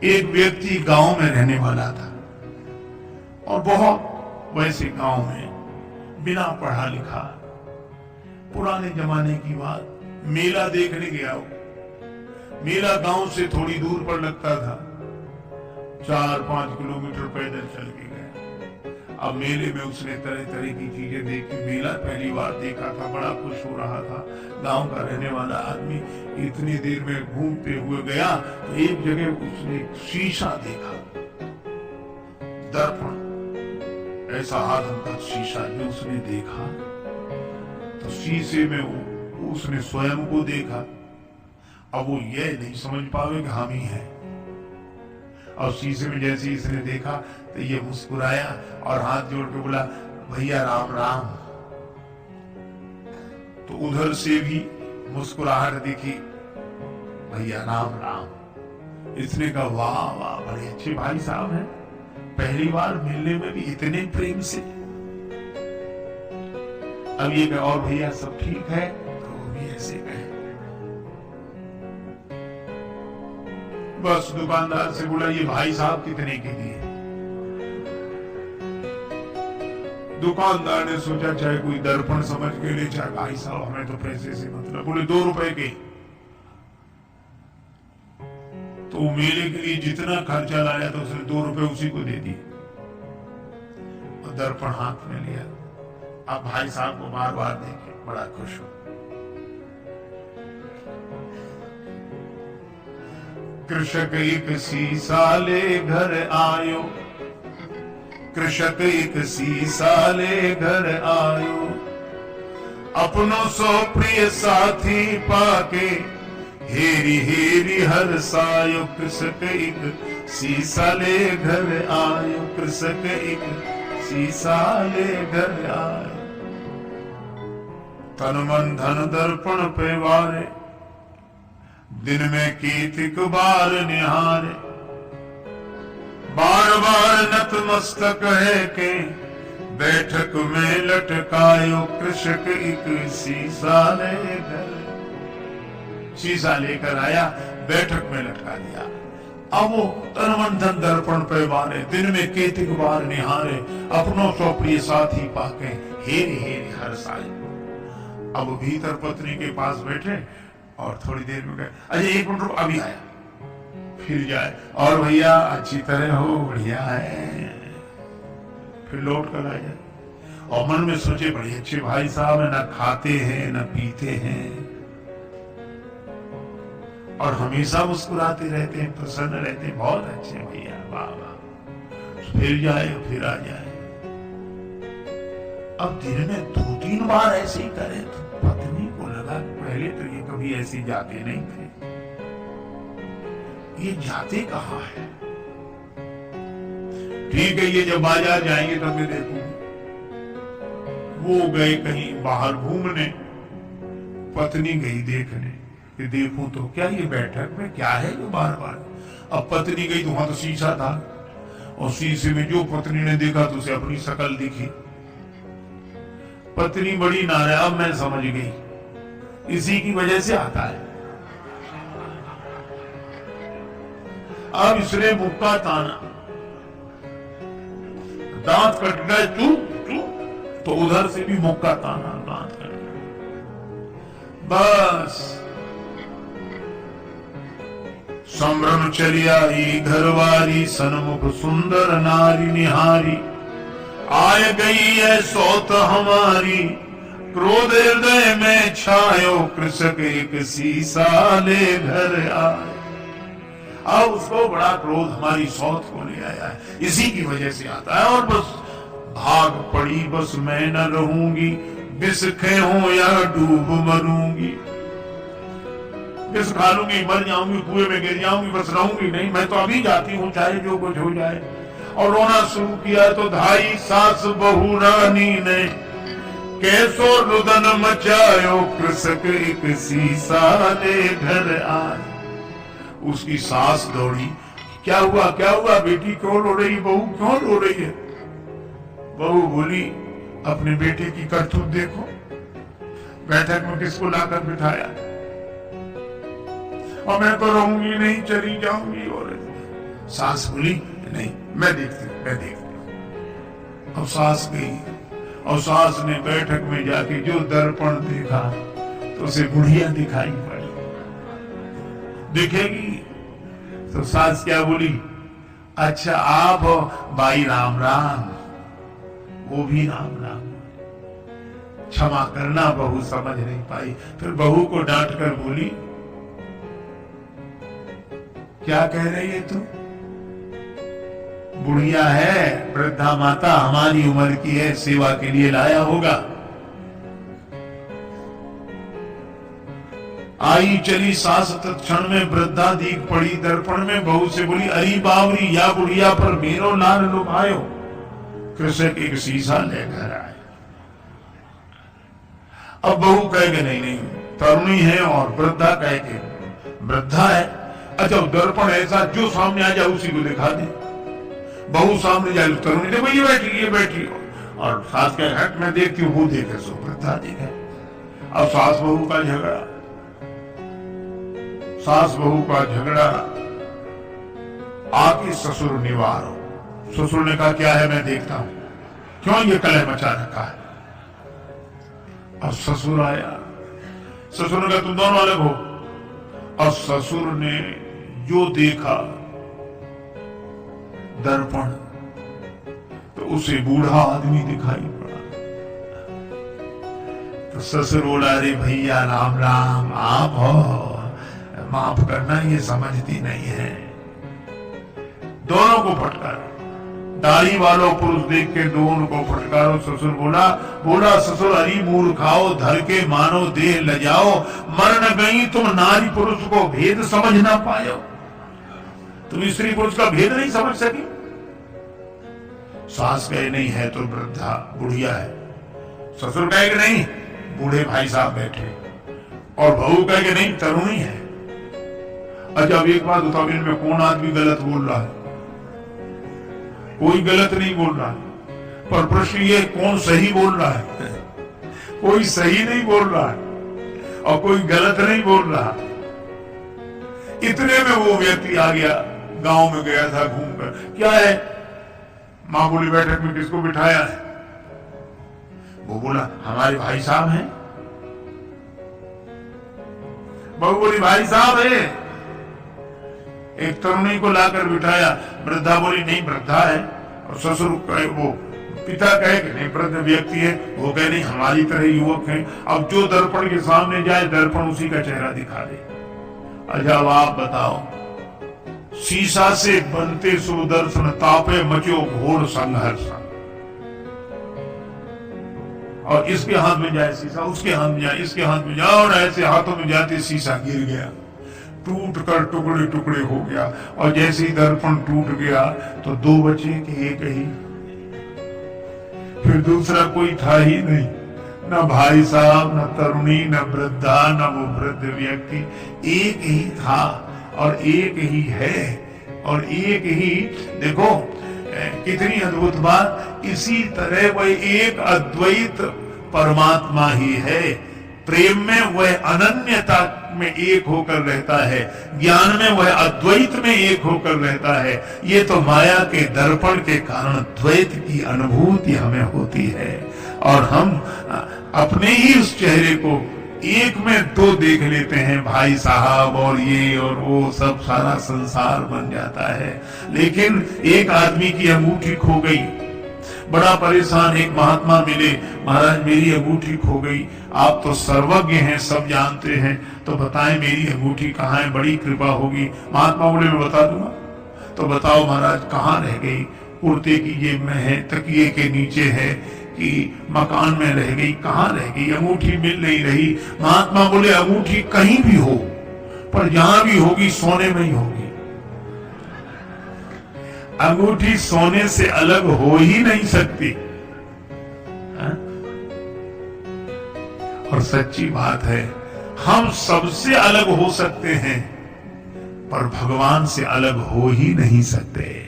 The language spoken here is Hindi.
एक व्यक्ति गांव में रहने वाला था और बहुत वैसे गांव में बिना पढ़ा लिखा, पुराने जमाने की बात, मेला देखने गया वो। मेला गांव से थोड़ी दूर पर लगता था, 4-5 किलोमीटर पैदल चल के गया। अब मेले में उसने तरह तरह की चीजें देखी, मेला पहली बार देखा था, बड़ा खुश हो रहा था। गांव का रहने वाला आदमी इतनी देर में घूमते हुए गया तो एक जगह उसने शीशा देखा, दर्पण, ऐसा आदम का शीशा जो उसने देखा तो शीशे में उसने स्वयं को देखा। अब वो ये नहीं समझ पावे कि हम ही हैं। और शीशे में जैसे इसने देखा तो ये मुस्कुराया और हाथ जोड़ के बोला, भैया राम राम। तो उधर से भी मुस्कुराहट दिखी, भैया राम राम। इसने कहा वाह वाह, बड़े अच्छे भाई साहब हैं, पहली बार मिलने में भी इतने प्रेम से। अब ये कहा, और भैया सब ठीक है? तो वो भी ऐसे कहे। बस दुकानदार से बोला, ये भाई साहब कितने के दिए? दुकानदार ने सोचा चाहे कोई दर्पण समझ के ले, चाहे भाई साहब हमें तो पैसे से मतलब, बोले 2 रुपए के। तो मेले के लिए जितना खर्चा लाया था उसने 2 रुपए उसी को दे दिए और दर्पण हाथ में लिया। अब भाई साहब को बार बार देखे, बड़ा खुश हो। कृषक एक सीसा ले घर आयो, कृषक एक सीसा ले घर आयो, अपनों सो प्रिय साथी पाके हेरी हेरी हर सायो। कृषक एक सीसा ले घर आयो, कृषक एक सीसा ले घर आयो। तन मन धन दर्पण पे वारे, दिन में कीतिक बार निहारे। बार बार नतमस्तक है के बैठक में लटकायो। कृषक एक शीशा ले घर, शीशा लेकर आया, बैठक में लटका दिया। अब वो तन मन धन दर्पण पे वारे, दिन में कीतिक बार निहारे। अपनों सो प्रिय साथी पाके हेरी हेरी हर साय। अब भीतर पत्नी के पास बैठे और थोड़ी देर में गए, अजय 1 मिनट अभी आया, फिर जाए, और भैया अच्छी तरह हो, बढ़िया है, फिर लौट कर आ जाए। और मन में सोचे बड़े अच्छे भाई साहब है, ना खाते हैं ना पीते हैं और हमेशा मुस्कुराते रहते हैं, प्रसन्न रहते हैं, बहुत अच्छे भैया, वाह वाह। फिर जाए फिर आ जाए। अब दिन में 2-3 बार ऐसे ही करे तो पत्नी को लगा, पहले तो ये कभी ऐसे जाते नहीं थे, ये जाते कहाँ है? ठीक है, ये जब बाजार जाएंगे तब मैं देखूंगी। वो गए कहीं बाहर घूमने, पत्नी गई देखने कि देखूं तो क्या ये बैठक में क्या है जो बार बार। अब पत्नी गई तो वहां तो शीशा था और शीशे में जो पत्नी ने देखा तो उसे अपनी शकल दिखी। पत्नी बड़ी नाराज, मैं समझ गई, इसी की वजह से आता है। अब इसने मुक्का ताना, दांत कट गए, तो उधर से भी मुक्का ताना, दांत कट गए। बस संभ्रम चली आई घरवारी, सन्मुख सुंदर नारी निहारी। आय गई है सौत हमारी, क्रोध हृदय में छायो। कृषक एक सीसा ले घर आए। अब उसको बड़ा क्रोध हमारी सौत को ले आया है, इसी की वजह से आता है। और बस भाग पड़ी, बस मैं न रहूंगी, विष हो या डूब मरूंगी। विष खा लूंगी, मर जाऊंगी, कुएं में गिर जाऊंगी, बस रहूंगी नहीं, मैं तो अभी जाती हूँ, चाहे जो कुछ हो जाए। और रोना शुरू किया तो धाई सास बहू रानी ने कैसो रुदन मचायो। कृषक एक सीसा ले घर आए। उसकी सास दौड़ी, क्या हुआ बेटी, क्यों रो रही, बहू क्यों रो रही है? बहू बोली, अपने बेटे की करतूत देखो, बैठक में किसको लाकर बिठाया, और मैं तो रहूंगी नहीं, चली जाऊंगी। और सास बोली नहीं, मैं देखती हूं। अब सास गई और सास ने बैठक में जाके जो दर्पण देखा तो उसे बुढ़िया दिखाई पड़ी। दिखेगी तो सास क्या बोली, अच्छा आप बाई राम राम। वो भी राम राम। क्षमा करना, बहू समझ नहीं पाई। फिर बहू को डांट कर बोली, क्या कह रही है तू? बुढ़िया है, वृद्धा माता, हमारी उम्र की है, सेवा के लिए लाया होगा। आई चली सास तत्क्षण में वृद्धा दीख पड़ी दर्पण में। बहू से बोली, अरे बावरी, या बुढ़िया पर मेरो लाल लुभायो। कृषक एक शीशा लेकर आए। अब बहू कहेगे नहीं नहीं तरुणी है, और वृद्धा कहेगे वृद्धा है। अच्छा दर्पण ऐसा जो सामने आ जाए उसी को दिखा दे। बहू सामने जाए, तरुणी देखो ये बैठी, और सास कहे हट मैं देखती हूँ, वो देखे सो वृद्धा देखे। अब सास बहू का झगड़ा, सास बहू का झगड़ा। आके ससुर निवारो। ससुर ने कहा क्या है, मैं देखता हूं, क्यों ये कलह मचा रखा है। और ससुर आया। ससुर ने कहा तुम दोनों अलग हो। और ससुर ने जो देखा दर्पण, तो उसे बूढ़ा आदमी दिखाई पड़ा। तो ससुर बोला, अरे भैया राम राम, आप हो, माफ करना, ये समझती नहीं है। दोनों को फटकारो, दाढ़ी वालों पुरुष देख के दोनों को फटकारो। ससुर बोला ससुर, अरी मूर्खाओ, धर के मानो देह लजाओ, मर न गई तुम नारी पुरुष को भेद समझ ना पायो। तुम स्त्री पुरुष का भेद नहीं समझ सकी। सास कहे नहीं है तो वृद्धा बुढ़िया है। ससुर कहे कि नहीं, बूढ़े भाई साहब बैठे। और बहू कहे कि नहीं तरुणी है। अच्छा अब एक बात बताओ, इनमें कौन आदमी गलत बोल रहा है? कोई गलत नहीं बोल रहा है, पर प्रश्न ये कौन सही बोल रहा है? कोई सही नहीं बोल रहा है और कोई गलत नहीं बोल रहा। इतने में वो व्यक्ति आ गया, गांव में गया था घूमकर। क्या है? मां बोली बैठक में किसको बिठाया है? वो बोला हमारे भाई साहब हैं। बहू बोली भाई साहब है। एक तरुणी को लाकर बिठाया। वृद्धा बोली नहीं वृद्धा है। और ससुर कहे, वो पिता कहे कि नहीं वृद्ध व्यक्ति है। वो कहे नहीं हमारी तरह युवक है। अब जो दर्पण के सामने जाए दर्पण उसी का चेहरा दिखा दे। अच्छा अब आप बताओ, शीशा से बनते सुदर्शन तापे मचो घोर संघर्ष। और इसके हाथ में जाए शीशा, उसके हाथ में जाए, इसके हाथ में जाए, और ऐसे हाथों में जाते शीशा गिर गया, टूट कर टुकड़े टुकड़े हो गया। और जैसे ही दर्पण टूट गया तो दो बचे कि एक ही। फिर दूसरा कोई था ही नहीं, न भाई साहब, न तरुणी, न वृद्धा, न वो वृद्ध व्यक्ति। एक ही था और एक ही है और एक ही। देखो कितनी अद्भुत बात। इसी तरह वह एक अद्वैत परमात्मा ही है। प्रेम में वह अनन्यता में एक होकर रहता है, ज्ञान में वह अद्वैत में एक होकर रहता है। ये तो माया के दर्पण के कारण द्वैत की अनुभूति हमें होती है और हम अपने ही उस चेहरे को एक में दो देख लेते हैं, भाई साहब और ये और वो, सब सारा संसार बन जाता है। लेकिन एक आदमी की अंगूठी खो गई, बड़ा परेशान। एक महात्मा मिले, महाराज मेरी अंगूठी खो गई, आप तो सर्वज्ञ हैं, सब जानते हैं, तो बताएं मेरी अंगूठी कहाँ है, बड़ी कृपा होगी। महात्मा बोले मैं बता दूंगा। तो बताओ महाराज कहाँ रह गई? कुर्ते की जेब में है, तकिए के नीचे है, कि मकान में रह गई, कहाँ रह गई? अंगूठी मिल नहीं रही। महात्मा बोले अंगूठी कहीं भी हो, पर जहां भी होगी सोने में ही होगी। अंगूठी सोने से अलग हो ही नहीं सकती। है? और सच्ची बात है, हम सबसे अलग हो सकते हैं पर भगवान से अलग हो ही नहीं सकते।